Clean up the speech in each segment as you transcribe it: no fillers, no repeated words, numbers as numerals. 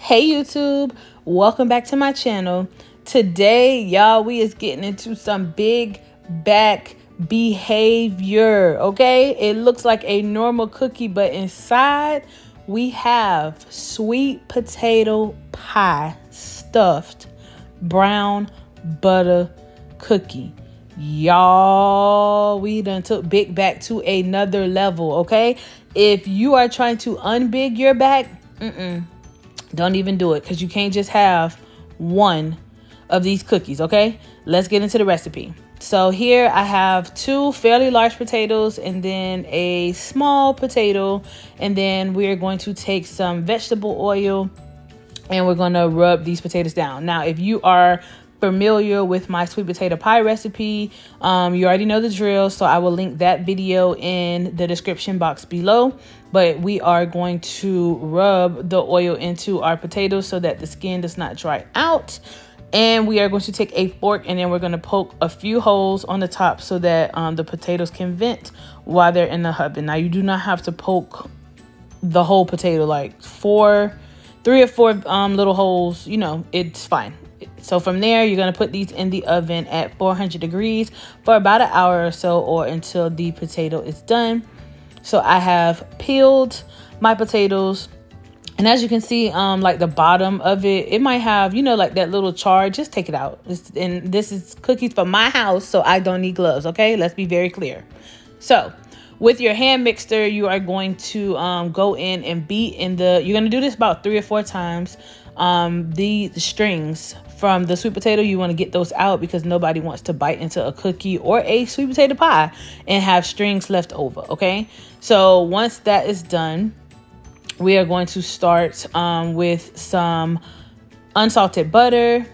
Hey YouTube, welcome back to my channel. Today, y'all, we is getting into some big back behavior, okay? It looks like a normal cookie, but inside we have sweet potato pie stuffed brown butter cookie. Y'all, we done took big back to another level, okay? If you are trying to unbig your back, don't even do it, because you can't just have one of these cookies, okay? Let's get into the recipe. So here I have 2 fairly large potatoes and then a small potato. And then we're going to take some vegetable oil and we're going to rub these potatoes down. Now, if you are familiar with my sweet potato pie recipe, you already know the drill, so I will link that video in the description box below. But we are going to rub the oil into our potatoes so that the skin does not dry out. And we are going to take a fork and then we're going to poke a few holes on the top so that the potatoes can vent while they're in the oven. Now, you do not have to poke the whole potato, like 3 or 4 little holes, you know, it's fine. So from there, you're going to put these in the oven at 400 degrees for about an hour or so, or until the potato is done. So I have peeled my potatoes. And as you can see, like the bottom of it, it might have, you know, like that little char. Just take it out. And this is cookies for my house, so I don't need gloves, okay? Let's be very clear. So with your hand mixer, you are going to go in and beat in the, you're going to do this about 3 or 4 times. The strings from the sweet potato, you want to get those out because nobody wants to bite into a cookie or a sweet potato pie and have strings left over, okay? So once that is done, we are going to start with some unsalted butter.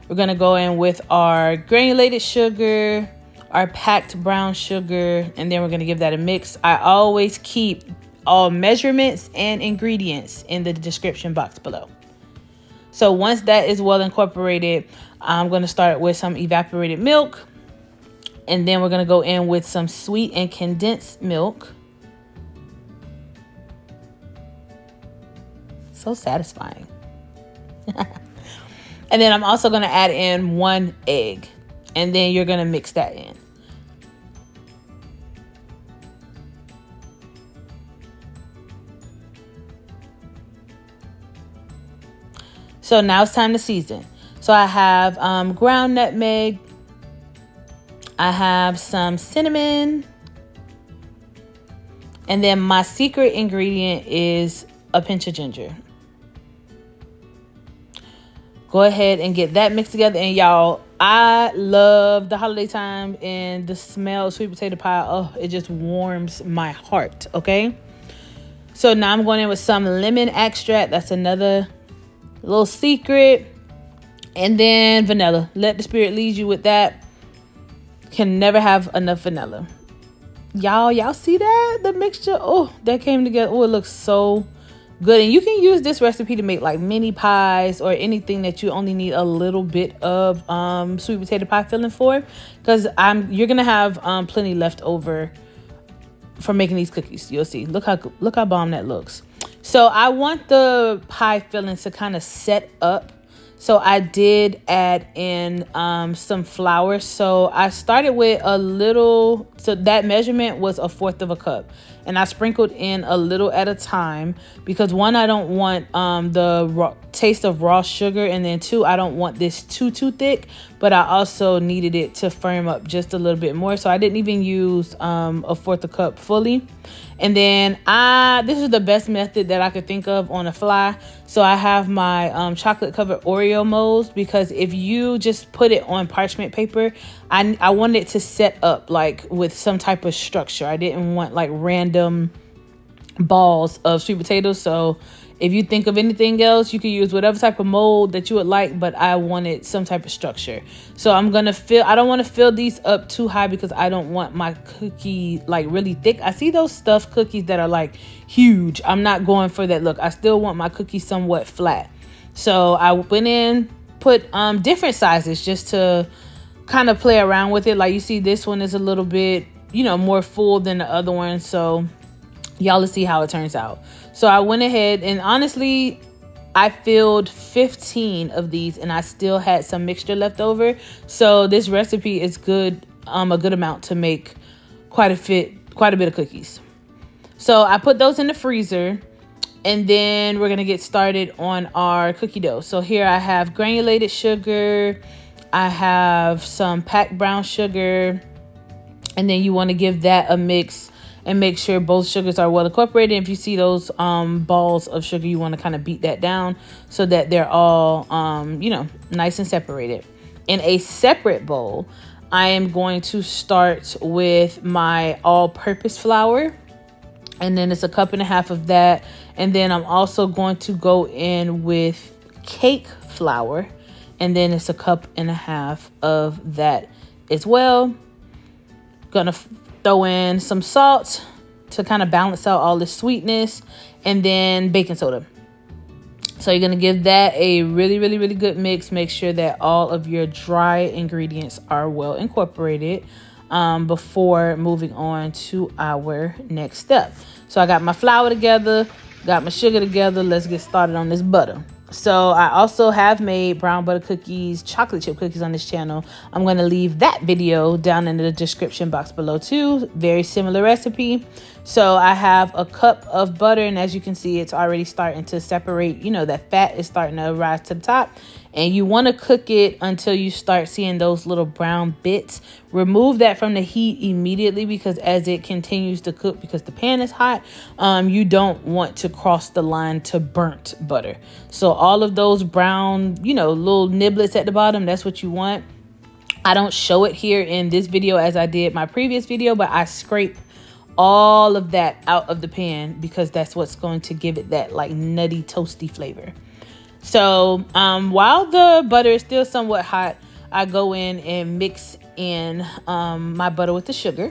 We're going to go in with our granulated sugar, our packed brown sugar, and then we're going to give that a mix. I always keep all measurements and ingredients in the description box below. So once that is well incorporated, I'm going to start with some evaporated milk. And then we're going to go in with some sweet and condensed milk. So satisfying. And then I'm also going to add in 1 egg. And then you're going to mix that in. So now it's time to season. So I have ground nutmeg. I have some cinnamon. And then my secret ingredient is a pinch of ginger. Go ahead and get that mixed together. And y'all, I love the holiday time and the smell of sweet potato pie. Oh, it just warms my heart, okay? So now I'm going in with some lemon extract. That's another little secret. And then vanilla. Let the spirit lead you with that. Can never have enough vanilla. Y'all see that? The mixture, oh, that came together. Oh, it looks so good. And you can use this recipe to make like mini pies or anything that you only need a little bit of sweet potato pie filling for, because you're gonna have plenty left over for making these cookies. You'll see. Look how bomb that looks. So I want the pie filling to kind of set up. So I did add in some flour. So I started with a little, so that measurement was 1/4 of a cup. And I sprinkled in a little at a time because 1, I don't want the taste of raw sugar. And then 2, I don't want this too thick, but I also needed it to firm up just a little bit more. So I didn't even use 1/4 a cup fully. And then this is the best method that I could think of on the fly. So I have my chocolate covered Oreo molds, because if you just put it on parchment paper, I wanted it to set up like with some type of structure. I didn't want like random balls of sweet potatoes. So if you think of anything else, you can use whatever type of mold that you would like, but I wanted some type of structure. So I'm going to I don't want to fill these up too high because I don't want my cookie like really thick. I see those stuffed cookies that are like huge. I'm not going for that look. I still want my cookie somewhat flat. So I went in, put different sizes just to kind of play around with it. Like you see, this one is a little bit, you know, more full than the other one. So y'all, let's see how it turns out. So I went ahead and honestly, I filled 15 of these and I still had some mixture left over. So this recipe is good, a good amount to make quite a bit of cookies. So I put those in the freezer, and then we're gonna get started on our cookie dough. So here I have granulated sugar, I have some packed brown sugar, and then you want to give that a mix and make sure both sugars are well incorporated. If you see those balls of sugar, you want to kind of beat that down so that they're all, you know, nice and separated. In a separate bowl, I am going to start with my all-purpose flour, and then it's 1.5 cups of that. And then I'm also going to go in with cake flour, and then it's 1.5 cups of that as well. Gonna throw in some salt to kind of balance out all the sweetness, and then baking soda. So you're gonna give that a really good mix. Make sure that all of your dry ingredients are well incorporated before moving on to our next step. So I got my flour together, got my sugar together. Let's get started on this butter. So I also have made brown butter cookies, chocolate chip cookies on this channel. I'm going to leave that video down in the description box below too. Very similar recipe. So I have 1 cup of butter, and as you can see, it's already starting to separate. You know, that fat is starting to rise to the top, and you want to cook it until you start seeing those little brown bits. Remove that from the heat immediately, because as it continues to cook, because the pan is hot, you don't want to cross the line to burnt butter. So all of those brown, you know, little niblets at the bottom, that's what you want. I don't show it here in this video as I did my previous video, but I scrape all of that out of the pan because that's what's going to give it that like nutty, toasty flavor. So while the butter is still somewhat hot, I go in and mix in my butter with the sugar.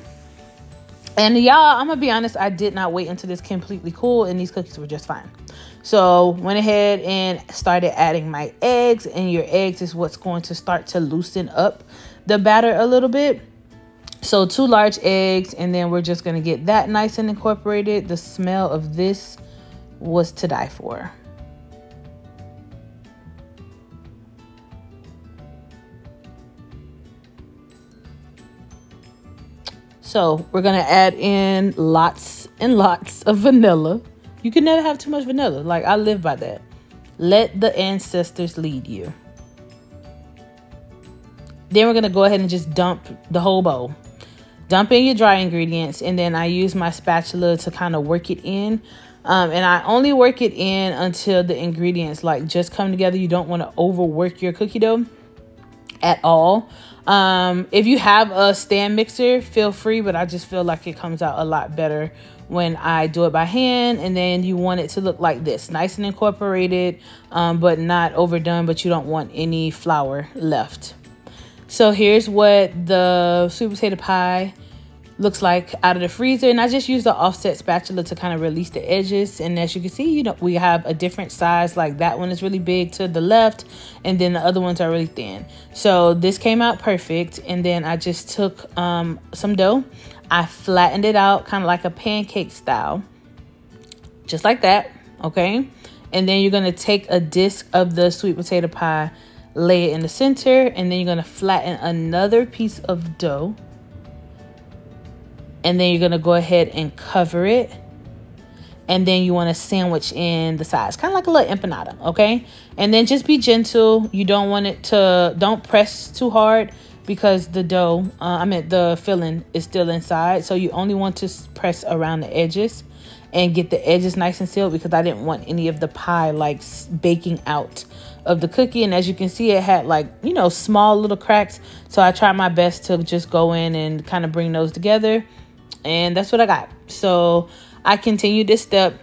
And y'all, I'm gonna be honest, I did not wait until this completely cool, and these cookies were just fine. So went ahead and started adding my eggs, and your eggs is what's going to start to loosen up the batter a little bit. So 2 large eggs, and then we're just gonna get that nice and incorporated. The smell of this was to die for. So we're gonna add in lots and lots of vanilla. You can never have too much vanilla. Like, I live by that. Let the ancestors lead you. Then we're gonna go ahead and just dump the whole bowl. Dump in your dry ingredients, and then I use my spatula to kind of work it in. And I only work it in until the ingredients like just come together. You don't want to overwork your cookie dough at all. If you have a stand mixer, feel free, but I just feel like it comes out a lot better when I do it by hand. And then you want it to look like this, nice and incorporated, but not overdone, but you don't want any flour left. So here's what the sweet potato pie looks like out of the freezer, and I just use the offset spatula to kind of release the edges. And as you can see, you know, we have a different size. Like, that one is really big to the left, and then the other ones are really thin. So this came out perfect. And then I just took some dough, I flattened it out kind of like a pancake style, just like that. Okay, and then you're going to take a disc of the sweet potato pie, lay it in the center, and then you're going to flatten another piece of dough. And then you're going to go ahead and cover it. And then you want to sandwich in the sides, kind of like a little empanada, okay? And then just be gentle. You don't want it to, don't press too hard, because the dough, the filling is still inside. So you only want to press around the edges and get the edges nice and sealed, because I didn't want any of the pie like baking out of the cookie. And as you can see, it had like, you know, small little cracks. So I tried my best to just go in and kind of bring those together. And that's what I got. So I continued this step,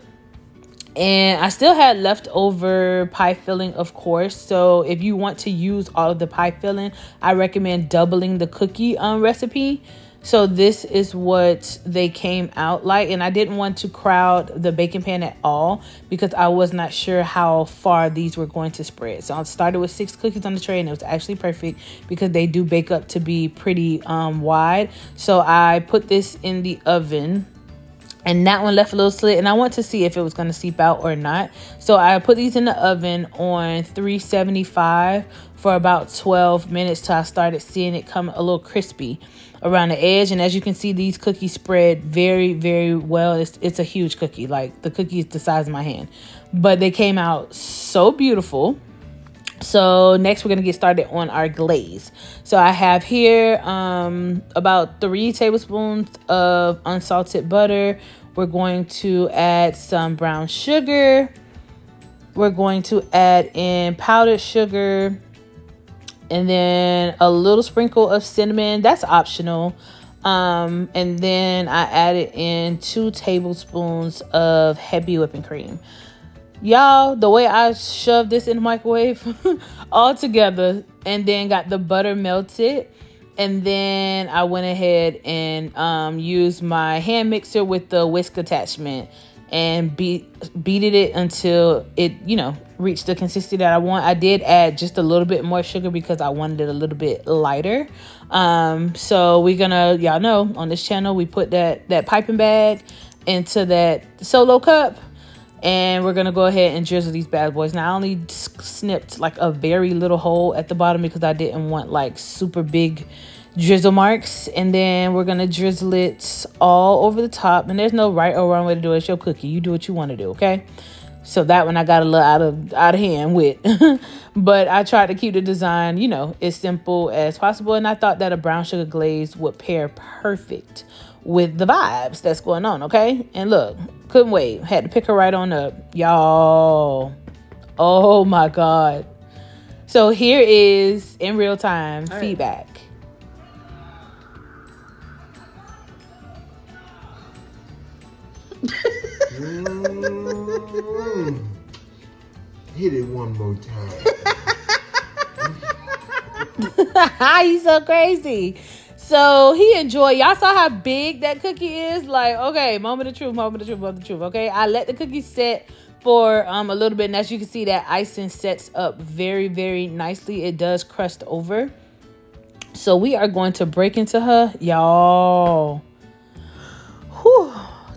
and I still had leftover pie filling, of course. So if you want to use all of the pie filling, I recommend doubling the cookie recipe. So this is what they came out like. And I didn't want to crowd the baking pan at all, because I was not sure how far these were going to spread. So I started with 6 cookies on the tray, and it was actually perfect, because they do bake up to be pretty wide. So I put this in the oven And that one left a little slit, and I want to see if it was going to seep out or not. So I put these in the oven on 375 for about 12 minutes till I started seeing it come a little crispy around the edge. And as you can see, these cookies spread very, very well. It's a huge cookie. Like, the cookie is the size of my hand, but they came out so beautiful. So next we're going to get started on our glaze. So I have here about 3 tablespoons of unsalted butter. We're going to add some brown sugar. We're going to add in powdered sugar, and then a little sprinkle of cinnamon. That's optional. And then I added in 2 tablespoons of heavy whipping cream. Y'all, the way I shoved this in the microwave all together, and then got the butter melted, and then I went ahead and used my hand mixer with the whisk attachment and beated it until it, you know, reached the consistency that I want. I did add just a little bit more sugar because I wanted it a little bit lighter. So we're gonna, y'all know, on this channel we put that piping bag into that solo cup. And we're going to go ahead and drizzle these bad boys. Now, I only snipped like a very little hole at the bottom because I didn't want like super big drizzle marks. And then we're going to drizzle it all over the top. And there's no right or wrong way to do it. It's your cookie. You do what you want to do, okay? So that one I got a little out of hand with. But I tried to keep the design, you know, as simple as possible. And I thought that a brown sugar glaze would pair perfect with the vibes that's going on, okay? And look, couldn't wait. Had to pick her right on up, y'all. Oh my God. So here is, in real time, feedback. Hit it one more time. You so crazy. So he enjoyed. Y'all saw how big that cookie is? Like, okay, moment of truth, moment of truth, moment of truth. Okay, I let the cookie set for a little bit, and as you can see, that icing sets up very, very nicely. It does crust over. So we are going to break into her, y'all.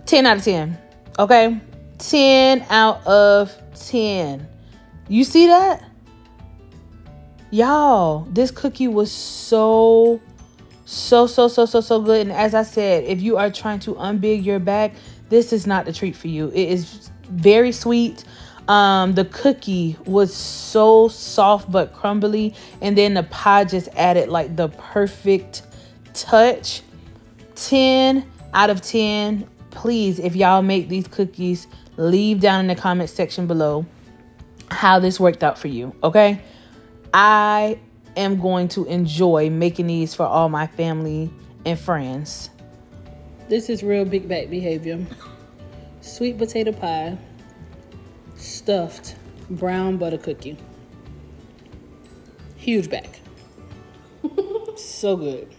10 out of 10. Okay, 10 out of 10. You see that? Y'all, this cookie was so good. And as I said, if you are trying to unbig your back, this is not the treat for you. It is very sweet. The cookie was so soft but crumbly, and then the pie just added like the perfect touch. 10 out of 10. Please, if y'all make these cookies, leave down in the comment section below how this worked out for you, okay? I am going to enjoy making these for all my family and friends. This is real big back behavior. Sweet potato pie, stuffed brown butter cookie. Huge back. So good.